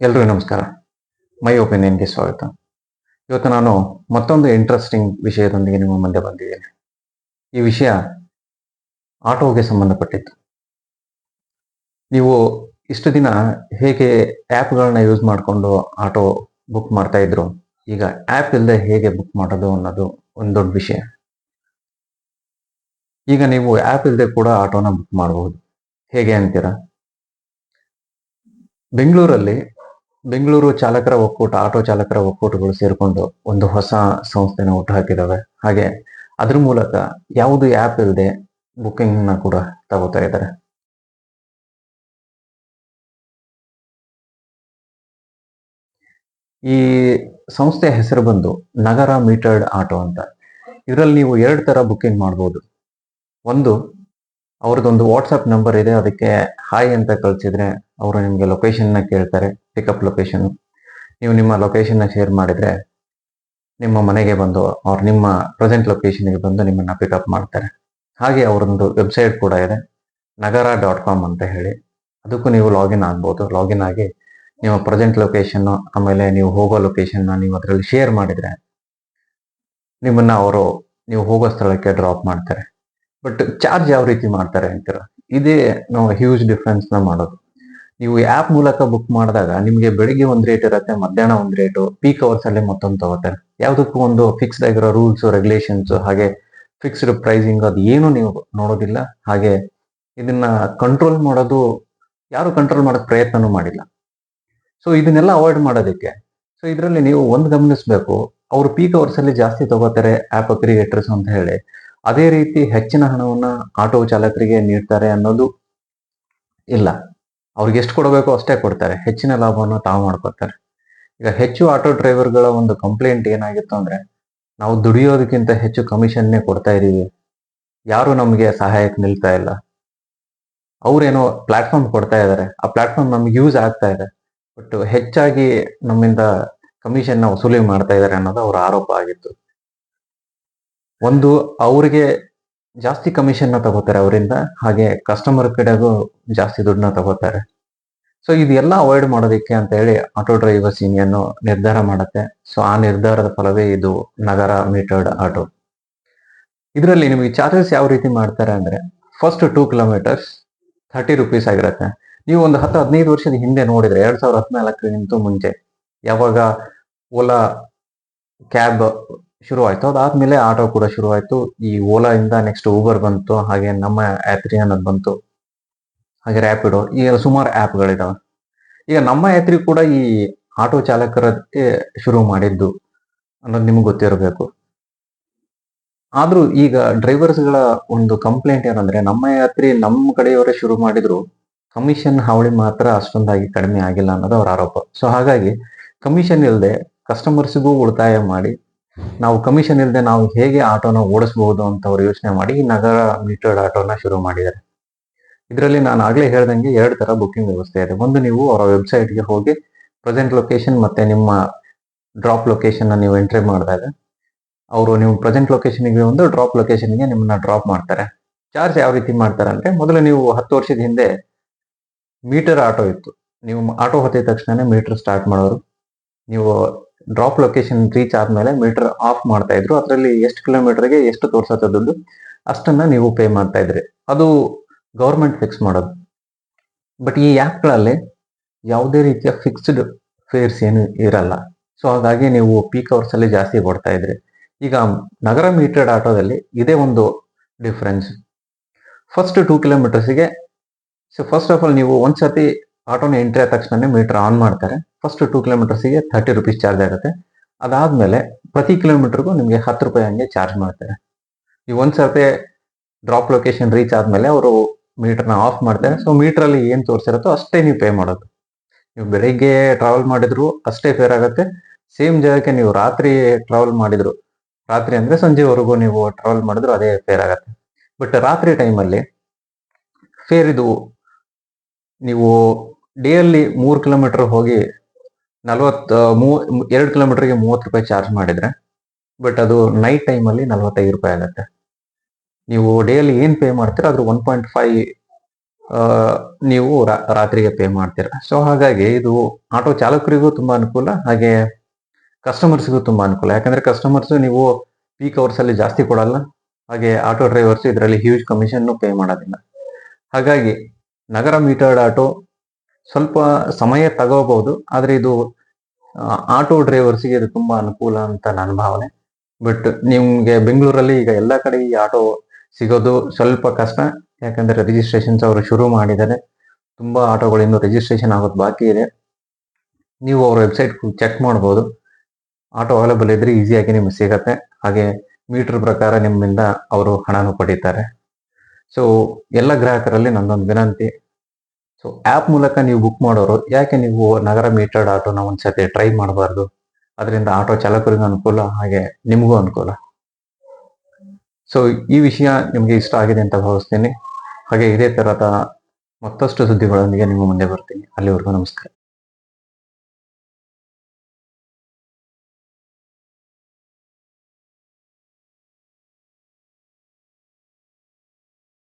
ಎಲ್ರಿಗೂ ನಮಸ್ಕಾರ. ಮೈ ಒಪಿನಿಯನ್ಗೆ ಸ್ವಾಗತ. ಇವತ್ತು ನಾನು ಮತ್ತೊಂದು ಇಂಟ್ರೆಸ್ಟಿಂಗ್ ವಿಷಯದೊಂದಿಗೆ ನಿಮ್ಮ ಮುಂದೆ ಬಂದಿದ್ದೇನೆ. ಈ ವಿಷಯ ಆಟೋಗೆ ಸಂಬಂಧಪಟ್ಟಿತ್ತು. ನೀವು ಇಷ್ಟು ದಿನ ಹೇಗೆ ಆ್ಯಪ್ಗಳನ್ನ ಯೂಸ್ ಮಾಡಿಕೊಂಡು ಆಟೋ ಬುಕ್ ಮಾಡ್ತಾ ಇದ್ರು, ಈಗ ಆ್ಯಪ್ ಇಲ್ಲದೆ ಹೇಗೆ ಬುಕ್ ಮಾಡೋದು ಅನ್ನೋದು ಒಂದು ದೊಡ್ಡ ವಿಷಯ. ಈಗ ನೀವು ಆ್ಯಪ್ ಇಲ್ಲದೆ ಕೂಡ ಆಟೋನ ಬುಕ್ ಮಾಡಬಹುದು. ಹೇಗೆ ಅಂತೀರಾ? ಬೆಂಗಳೂರು ಚಾಲಕರ ಒಕ್ಕೂಟ, ಆಟೋ ಚಾಲಕರ ಒಕ್ಕೂಟಗಳು ಸೇರಿಕೊಂಡು ಒಂದು ಹೊಸ ಸಂಸ್ಥೆನ ಹುಟ್ಟು ಹಾಕಿದಾವೆ. ಹಾಗೆ ಅದ್ರ ಮೂಲಕ ಯಾವುದು ಆ್ಯಪ್ ಇಲ್ಲದೆ ಬುಕ್ಕಿಂಗ್ನ ಕೂಡ ತಗೋತಾ ಇದ್ದಾರೆ. ಈ ಸಂಸ್ಥೆಯ ಹೆಸರು ಬಂದು ನಗರ ಮೀಟರ್ಡ್ ಆಟೋ ಅಂತ. ಇದರಲ್ಲಿ ನೀವು 2 ತರ ಬುಕ್ಕಿಂಗ್ ಮಾಡ್ಬೋದು. ಒಂದು, ಅವ್ರದ್ದೊಂದು ವಾಟ್ಸಪ್ ನಂಬರ್ ಇದೆ, ಅದಕ್ಕೆ ಹಾಯ್ ಅಂತ ಕಳಿಸಿದ್ರೆ ಅವರು ನಿಮಗೆ ಲೊಕೇಶನ್ನ ಕೇಳ್ತಾರೆ, ಪಿಕಪ್ ಲೊಕೇಶನ್. ನೀವು ನಿಮ್ಮ ಲೊಕೇಶನ್ನ ಶೇರ್ ಮಾಡಿದ್ರೆ ನಿಮ್ಮ ಮನೆಗೆ ಬಂದು ಅವ್ರು ನಿಮ್ಮ ಪ್ರೆಸೆಂಟ್ ಲೊಕೇಶನ್ಗೆ ಬಂದು ನಿಮ್ಮನ್ನ ಪಿಕಪ್ ಮಾಡ್ತಾರೆ. ಹಾಗೆ ಅವರೊಂದು ವೆಬ್ಸೈಟ್ ಕೂಡ ಇದೆ, nagara.com ಅಂತ ಹೇಳಿ. ಅದಕ್ಕೂ ನೀವು ಲಾಗಿನ್ ಆಗ್ಬೋದು. ಲಾಗಿನ್ ಆಗಿ ನಿಮ್ಮ ಪ್ರೆಸೆಂಟ್ ಲೊಕೇಶನ್ ಆಮೇಲೆ ನೀವು ಹೋಗೋ ಲೊಕೇಶನ್ನ ನೀವು ಅದರಲ್ಲಿ ಶೇರ್ ಮಾಡಿದ್ರೆ ನಿಮ್ಮನ್ನ ಅವರು ನೀವು ಹೋಗೋ ಸ್ಥಳಕ್ಕೆ ಡ್ರಾಪ್ ಮಾಡ್ತಾರೆ. ಬಟ್ ಚಾರ್ಜ್ ಯಾವ ರೀತಿ ಮಾಡ್ತಾರೆ ಅಂತೀರ? ಇದೇ ನಾವು ಹ್ಯೂಜ್ ಡಿಫ್ರೆನ್ಸ್ ನ ಮಾಡೋದು. ನೀವು ಆ್ಯಪ್ ಮೂಲಕ ಬುಕ್ ಮಾಡಿದಾಗ ನಿಮಗೆ ಬೆಳಿಗ್ಗೆ ಒಂದು ರೇಟ್ ಇರುತ್ತೆ, ಮಧ್ಯಾಹ್ನ ಒಂದು ರೇಟು, ಪೀಕ್ ಅವರ್ಸ್ ಅಲ್ಲಿ ಮತ್ತೊಂದು ತಗೋತಾರೆ. ಯಾವುದಕ್ಕೂ ಒಂದು ಫಿಕ್ಸ್ಡ್ ಆಗಿರೋ ರೂಲ್ಸ್ ರೆಗ್ಯುಲೇಷನ್ಸ್ ಹಾಗೆ ಫಿಕ್ಸ್ಡ್ ಪ್ರೈಸಿಂಗ್ ಅದು ಏನು ನೀವು ನೋಡೋದಿಲ್ಲ. ಹಾಗೆ ಇದನ್ನ ಕಂಟ್ರೋಲ್ ಮಾಡೋದು ಯಾರು ಕಂಟ್ರೋಲ್ ಮಾಡೋಕೆ ಪ್ರಯತ್ನನೂ ಮಾಡಿಲ್ಲ. ಸೊ ಇದನ್ನೆಲ್ಲ ಅವಾಯ್ಡ್ ಮಾಡೋದಕ್ಕೆ ಇದರಲ್ಲಿ ನೀವು ಒಂದು ಗಮನಿಸಬೇಕು, ಅವರು ಪೀಕ್ ಅವರ್ಸ್ ಅಲ್ಲಿ ಜಾಸ್ತಿ ತಗೋತಾರೆ ಆ್ಯಪ್ ಕ್ರಿಯೇಟರ್ಸ್ ಅಂತ ಹೇಳಿ ಅದೇ ರೀತಿ ಹೆಚ್ಚಿನ ಹಣವನ್ನ ಆಟೋ ಚಾಲಕರಿಗೆ ನೀಡ್ತಾರೆ ಅನ್ನೋದು ಇಲ್ಲ. ಅವ್ರಿಗೆ ಎಷ್ಟು ಕೊಡಬೇಕು ಅಷ್ಟೇ ಕೊಡ್ತಾರೆ, ಹೆಚ್ಚಿನ ಲಾಭವನ್ನು ತಾವು ಮಾಡ್ಕೊತಾರೆ. ಈಗ ಹೆಚ್ಚು ಆಟೋ ಡ್ರೈವರ್ಗಳ ಒಂದು ಕಂಪ್ಲೇಂಟ್ ಏನಾಗಿತ್ತು ಅಂದ್ರೆ, ನಾವು ದುಡಿಯೋದಕ್ಕಿಂತ ಹೆಚ್ಚು ಕಮಿಷನ್ನೇ ಕೊಡ್ತಾ ಇದೀವಿ, ಯಾರು ನಮಗೆ ಸಹಾಯಕ್ಕೆ ನಿಲ್ತಾ ಇಲ್ಲ. ಅವ್ರೇನೋ ಪ್ಲಾಟ್ಫಾರ್ಮ್ ಕೊಡ್ತಾ ಇದ್ದಾರೆ, ಆ ಪ್ಲಾಟ್ಫಾರ್ಮ್ ನಮ್ಗೆ ಯೂಸ್ ಆಗ್ತಾ ಇದೆ, ಬಟ್ ಹೆಚ್ಚಾಗಿ ನಮ್ಮಿಂದ ಕಮಿಷನ್ ವಸೂಲಿ ಮಾಡ್ತಾ ಇದ್ದಾರೆ ಅನ್ನೋದು ಅವರ ಆರೋಪ ಆಗಿತ್ತು. ಒಂದು, ಅವರಿಗೆ ಜಾಸ್ತಿ ಕಮಿಷನ್ ತಗೋತಾರೆ ಅವರಿಂದ, ಹಾಗೆ ಕಸ್ಟಮರ್ ಕಡೆಗೂ ಜಾಸ್ತಿ ದುಡ್ಡನ್ನ ತಗೋತಾರೆ. ಸೊ ಇದೆಲ್ಲ ಅವಾಯ್ಡ್ ಮಾಡೋದಕ್ಕೆ ಅಂತ ಹೇಳಿ ಆಟೋ ಡ್ರೈವರ್ಸ್ ಯೂನಿಯನ್ ನಿರ್ಧಾರ ಮಾಡುತ್ತೆ. ಸೊ ಆ ನಿರ್ಧಾರದ ಫಲವೇ ಇದು ನಗರ ಮೀಟರ್ಡ್ ಆಟೋ. ಇದರಲ್ಲಿ ನಿಮಗೆ ಚಾರ್ಜಸ್ ಯಾವ ರೀತಿ ಮಾಡ್ತಾರೆ ಅಂದ್ರೆ, ಫಸ್ಟ್ 2 ಕಿಲೋಮೀಟರ್ಸ್ 30 ರೂಪೀಸ್ ಆಗಿರುತ್ತೆ. ನೀವು ಒಂದು 10-15 ವರ್ಷದ ಹಿಂದೆ ನೋಡಿದ್ರೆ 2014 ಮುಂಚೆ ಯಾವಾಗ ಓಲಾ ಕ್ಯಾಬ್ ಶುರುವಾಯ್ತು, ಅದಾದ್ಮೇಲೆ ಆಟೋ ಕೂಡ ಶುರುವಾಯ್ತು. ಈ ಓಲಾ ಇಂದ ನೆಕ್ಸ್ಟ್ ಊಬರ್ ಬಂತು, ಹಾಗೆ ನಮ್ಮ ಯಾತ್ರಿ ಅನ್ನೋದು ಬಂತು, ಹಾಗೆ ರ್ಯಾಪಿಡೋ, ಈಗ ಸುಮಾರು ಆ್ಯಪ್ಗಳಿದಾವೆ. ಈಗ ನಮ್ಮ ಯಾತ್ರಿ ಕೂಡ ಈ ಆಟೋ ಚಾಲಕರಕ್ಕೆ ಶುರು ಮಾಡಿದ್ದು ಅನ್ನೋದು ನಿಮ್ಗೆ ಗೊತ್ತಿರಬೇಕು. ಆದ್ರೂ ಈಗ ಡ್ರೈವರ್ಸ್ಗಳ ಒಂದು ಕಂಪ್ಲೇಂಟ್ ಏನಂದ್ರೆ, ನಮ್ಮ ಯಾತ್ರಿ ನಮ್ಮ ಕಡೆಯವರೇ ಶುರು ಮಾಡಿದ್ರು, ಕಮಿಷನ್ ಹಾವಳಿ ಮಾತ್ರ ಅಷ್ಟೊಂದಾಗಿ ಕಡಿಮೆ ಆಗಿಲ್ಲ ಅನ್ನೋದು ಅವ್ರ ಆರೋಪ. ಸೊ ಹಾಗಾಗಿ ಕಮಿಷನ್ ಇಲ್ಲದೆ ಕಸ್ಟಮರ್ಸ್ಗೂ ಉಳಿತಾಯ ಮಾಡಿ, ನಾವು ಕಮಿಷನ್ ಇಲ್ಲದೆ ನಾವು ಹೇಗೆ ಆಟೋನ ಓಡಿಸಬಹುದು ಅಂತ ಅವ್ರು ಯೋಚನೆ ಮಾಡಿ ಈ ನಗರ ಮೀಟರ್ಡ್ ಆಟೋನ ಶುರು ಮಾಡಿದ್ದಾರೆ. ಇದರಲ್ಲಿ ನಾನು ಆಗ್ಲೇ ಹೇಳ್ದಂಗೆ 2 ತರ ಬುಕ್ಕಿಂಗ್ ವ್ಯವಸ್ಥೆ ಇದೆ. ಒಂದು, ನೀವು ಅವರ ವೆಬ್ಸೈಟ್ಗೆ ಹೋಗಿ ಪ್ರೆಸೆಂಟ್ ಲೊಕೇಶನ್ ಮತ್ತೆ ನಿಮ್ಮ ಡ್ರಾಪ್ ಲೊಕೇಶನ್ ನೀವು ಎಂಟ್ರಿ ಮಾಡಿದಾಗ ಅವರು ನೀವು ಪ್ರೆಸೆಂಟ್ ಲೊಕೇಶನ್ಗೆ ಒಂದು, ಡ್ರಾಪ್ ಲೊಕೇಶನ್ಗೆ ನಿಮ್ಮನ್ನ ಡ್ರಾಪ್ ಮಾಡ್ತಾರೆ. ಚಾರ್ಜ್ ಯಾವ ರೀತಿ ಮಾಡ್ತಾರೆ ಅಂದ್ರೆ, ಮೊದಲು ನೀವು 10 ವರ್ಷದ ಹಿಂದೆ ಮೀಟರ್ ಆಟೋ ಇತ್ತು. ನೀವು ಆಟೋ ಹತ್ತಿದ ತಕ್ಷಣ ಮೀಟರ್ ಸ್ಟಾರ್ಟ್ ಮಾಡೋರು. ನೀವು ಡ್ರಾಪ್ ಲೊಕೇಶನ್ ರೀಚ್ ಆದ್ಮೇಲೆ ಮೀಟರ್ ಆಫ್ ಮಾಡ್ತಾ ಇದ್ರು. ಅದರಲ್ಲಿ ಎಷ್ಟು ಕಿಲೋಮೀಟರ್ಗೆ ಎಷ್ಟು ತೋರ್ಸತ್ತ ದುಡ್ಡು ಅಷ್ಟನ್ನ ನೀವು ಪೇ ಮಾಡ್ತಾ ಇದ್ರಿ. ಅದು ಗೌರ್ಮೆಂಟ್ ಫಿಕ್ಸ್ ಮಾಡೋದು. ಬಟ್ ಈ ಆ್ಯಪ್ಗಳಲ್ಲಿ ಯಾವುದೇ ರೀತಿಯ ಫಿಕ್ಸ್ಡ್ ಫೇರ್ಸ್ ಏನು ಇರಲ್ಲ. ಸೊ ಹಾಗಾಗಿ ನೀವು ಪೀಕ್ ಅವರ್ಸ್ ಅಲ್ಲಿ ಜಾಸ್ತಿ ಕೊಡ್ತಾ ಇದ್ರಿ. ಈಗ ನಗರ ಮೀಟರ್ಡ್ ಆಟೋದಲ್ಲಿ ಇದೇ ಒಂದು ಡಿಫ್ರೆನ್ಸ್. ಫಸ್ಟ್ 2 ಕಿಲೋಮೀಟರ್ಸ್ಗೆ ಫಸ್ಟ್ ಆಫ್ ಆಲ್ ನೀವು ಒಂದ್ಸತಿ ಆಟೋನ ಎಂಟ್ರಿ ಆದ ತಕ್ಷಣ ಮೀಟರ್ ಆನ್ ಮಾಡ್ತಾರೆ. ಫಸ್ಟ್ 2 ಕಿಲೋಮೀಟರ್ಸ್ಗೆ 30 ರೂಪೀಸ್ ಚಾರ್ಜ್ ಆಗುತ್ತೆ. ಅದಾದ್ಮೇಲೆ ಪ್ರತಿ ಕಿಲೋಮೀಟರ್ಗೂ ನಿಮಗೆ 10 ರೂಪಾಯಿ ಹಂಗೆ ಚಾರ್ಜ್ ಮಾಡ್ತಾರೆ. ನೀವು ಒಂದ್ಸತಿ ಡ್ರಾಪ್ ಲೊಕೇಶನ್ ರೀಚ್ ಆದ್ಮೇಲೆ ಅವರು ಮೀಟರ್ನ ಆಫ್ ಮಾಡ್ತಾರೆ. ಸೊ ಮೀಟರ್ ಅಲ್ಲಿ ಏನ್ ತೋರಿಸಿರುತ್ತೋ ಅಷ್ಟೇ ನೀವು ಪೇ ಮಾಡೋದು. ನೀವು ಬೆಳಿಗ್ಗೆ ಟ್ರಾವೆಲ್ ಮಾಡಿದ್ರು ಅಷ್ಟೇ ಫೇರ್ ಆಗುತ್ತೆ. ಸೇಮ್ ಜಾಗಕ್ಕೆ ನೀವು ರಾತ್ರಿ ಟ್ರಾವೆಲ್ ಮಾಡಿದ್ರು, ರಾತ್ರಿ ಅಂದ್ರೆ ಸಂಜೆವರೆಗೂ ನೀವು ಟ್ರಾವೆಲ್ ಮಾಡಿದ್ರು ಅದೇ ಫೇರ್ ಆಗುತ್ತೆ. ಬಟ್ ರಾತ್ರಿ ಟೈಮಲ್ಲಿ ಫೇರ್ ಇದು, ನೀವು ಡೇ ಅಲ್ಲಿ 3 ಕಿಲೋಮೀಟರ್ ಹೋಗಿ 2 ಕಿಲೋಮೀಟರ್ಗೆ 30 ರೂಪಾಯಿ ಚಾರ್ಜ್ ಮಾಡಿದ್ರೆ, ಬಟ್ ಅದು ನೈಟ್ ಟೈಮಲ್ಲಿ 45 ರೂಪಾಯಿ ಆಗುತ್ತೆ. ನೀವು ಡೇಲಿ ಏನು ಪೇ ಮಾಡ್ತೀರಾ ಅದ್ರ 1.5 ನೀವು ರಾತ್ರಿಗೆ ಪೇ ಮಾಡ್ತೀರಾ. ಸೊ ಹಾಗಾಗಿ ಇದು ಆಟೋ ಚಾಲಕರಿಗೂ ತುಂಬಾ ಅನುಕೂಲ, ಹಾಗೆ ಕಸ್ಟಮರ್ಸ್ಗೂ ತುಂಬಾ ಅನುಕೂಲ. ಯಾಕಂದ್ರೆ ಕಸ್ಟಮರ್ಸ್ ನೀವು ಪೀಕ್ ಅವರ್ಸ್ ಅಲ್ಲಿ ಜಾಸ್ತಿ ಕೊಡಲ್ಲ, ಹಾಗೆ ಆಟೋ ಡ್ರೈವರ್ಸ್ ಇದರಲ್ಲಿ ಹ್ಯೂಜ್ ಕಮಿಷನ್ ಪೇ ಮಾಡೋದಿಲ್ಲ. ಹಾಗಾಗಿ ನಗರ ಮೀಟರ್ಡ್ ಆಟೋ ಸ್ವಲ್ಪ ಸಮಯ ತಗೋಬಹುದು, ಆದ್ರೆ ಇದು ಆಟೋ ಡ್ರೈವರ್ಸ್ಗೆ ಇದು ತುಂಬಾ ಅನುಕೂಲ ಅಂತ ನನ್ನ ಭಾವನೆ. ಬಟ್ ನಿಮ್ಗೆ ಬೆಂಗಳೂರಲ್ಲಿ ಈಗ ಎಲ್ಲ ಕಡೆ ಈ ಆಟೋ ಸಿಗೋದು ಸ್ವಲ್ಪ ಕಷ್ಟ, ಯಾಕಂದ್ರೆ ರಿಜಿಸ್ಟ್ರೇಷನ್ಸ್ ಅವರು ಶುರು ಮಾಡಿದ್ದಾರೆ. ತುಂಬಾ ಆಟೋಗಳು ಇನ್ನು ರಿಜಿಸ್ಟ್ರೇಷನ್ ಆಗೋದು ಬಾಕಿ ಇದೆ. ನೀವು ಅವ್ರ ವೆಬ್ಸೈಟ್ ಚೆಕ್ ಮಾಡ್ಬೋದು. ಆಟೋ ಅವೈಲೇಬಲ್ ಇದ್ರೆ ಈಸಿಯಾಗಿ ನಿಮ್ಗೆ ಸಿಗತ್ತೆ, ಹಾಗೆ ಮೀಟರ್ ಪ್ರಕಾರ ನಿಮ್ಮಿಂದ ಅವರು ಹಣನೂ ಪಡೀತಾರೆ. ಸೊ ಎಲ್ಲ ಗ್ರಾಹಕರಲ್ಲಿ ನಂದೊಂದು ವಿನಂತಿ, ಸೊ ಆ್ಯಪ್ ಮೂಲಕ ನೀವು ಬುಕ್ ಮಾಡೋರು ಯಾಕೆ ನೀವು ನಗರ ಮೀಟರ್ಡ್ ಆಟೋನ ಒಂದ್ಸತಿ ಟ್ರೈ ಮಾಡಬಾರ್ದು? ಅದರಿಂದ ಆಟೋ ಚಾಲಕರಿಗೂ ಅನುಕೂಲ, ಹಾಗೆ ನಿಮಗೂ ಅನುಕೂಲ. ಸೊ ಈ ವಿಷಯ ನಿಮಗೆ ಇಷ್ಟ ಆಗಿದೆ ಅಂತ ಭಾವಿಸ್ತೀನಿ. ಹಾಗೆ ಇದೇ ತರಹದ ಮತ್ತಷ್ಟು ಸುದ್ದಿಗಳೊಂದಿಗೆ ನಿಮ್ಮ ಮುಂದೆ ಬರ್ತೀನಿ. ಅಲ್ಲಿವರೆಗೂ ನಮಸ್ಕಾರ.